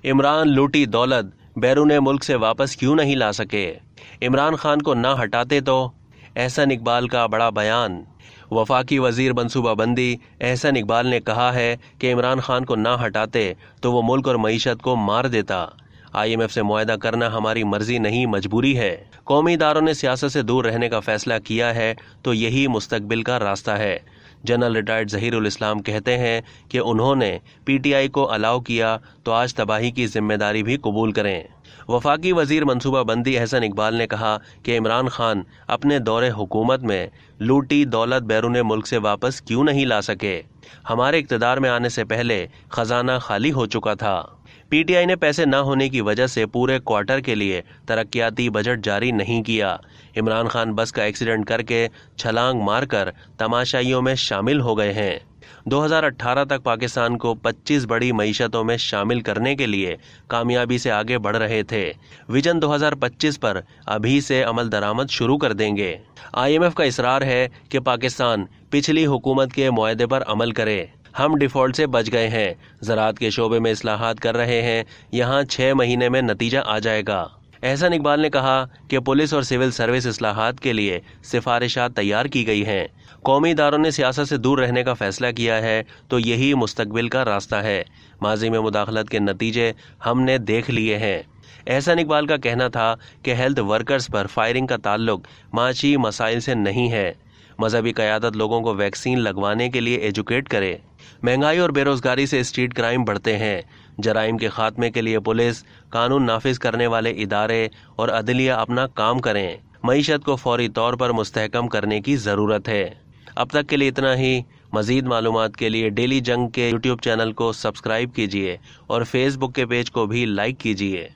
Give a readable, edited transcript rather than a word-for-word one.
इमरान लूटी दौलत बैरून मुल्क से वापस क्यों नहीं ला सके? इमरान खान को ना हटाते तो? एहसन इकबाल का बड़ा बयान। वफाकी वजीर मनसूबाबंदी एहसन इकबाल ने कहा है कि इमरान खान को ना हटाते तो वो मुल्क और मईशत को मार देता। IMF से मुआहदा करना हमारी मर्जी नहीं, मजबूरी है। कौमी इदारों ने सियासत से दूर रहने का फैसला किया है तो यही मुस्तकबिल का रास्ता है। जनरल रिटायर्ड ज़हीरुल इस्लाम कहते हैं कि उन्होंने PTI को अलाउ किया तो आज तबाही की जिम्मेदारी भी कबूल करें। वफाकी वजीर मनसूबाबंदी एहसन इकबाल ने कहा कि इमरान खान अपने दौरे हुकूमत में लूटी दौलत बैरून मुल्क से वापस क्यों नहीं ला सके? हमारे इक़्तिदार में आने से पहले खजाना खाली हो चुका था। PTI ने पैसे न होने की वजह से पूरे क्वार्टर के लिए तरक्याती बजट जारी नहीं किया। इमरान खान बस का एक्सीडेंट करके छलांग मारकर तमाशाइयों में शामिल हो गए हैं। 2018 तक पाकिस्तान को 25 बड़ी मईशतों में शामिल करने के लिए कामयाबी से आगे बढ़ रहे थे। विजन 2025 पर अभी से अमल दरामद शुरू कर देंगे। IMF का इसरार है कि पाकिस्तान पिछली हुकूमत के मुआहदे पर अमल करे। हम डिफॉल्ट से बच गए हैं, ज़राअत के शोबे में इस्लाहात कर रहे हैं, यहाँ 6 महीने में नतीजा आ जाएगा। एहसन इकबाल ने कहा कि पुलिस और सिविल सर्विस इस्लाहात के लिए सिफारिशात तैयार की गई हैं। कौमी इदारों ने सियासत से दूर रहने का फैसला किया है तो यही मुस्तकबिल का रास्ता है। माजी में मुदाखलत के नतीजे हमने देख लिए हैं। एहसन इकबाल का कहना था कि हेल्थ वर्कर्स पर फायरिंग का ताल्लुक माशी मसाइल से नहीं है। मजहबी क़यादत लोगों को वैक्सीन लगवाने के लिए एजुकेट करे। महंगाई और बेरोजगारी से स्ट्रीट क्राइम बढ़ते हैं। जराइम के खात्मे के लिए पुलिस, कानून नाफिज करने वाले इदारे और अदलिया अपना काम करें। मईशत को फौरी तौर पर मुस्तहकम करने की ज़रूरत है। अब तक के लिए इतना ही। मज़ीद मालूमात के लिए डेली जंग के YouTube चैनल को सब्सक्राइब कीजिए और फेसबुक के पेज को भी लाइक कीजिए।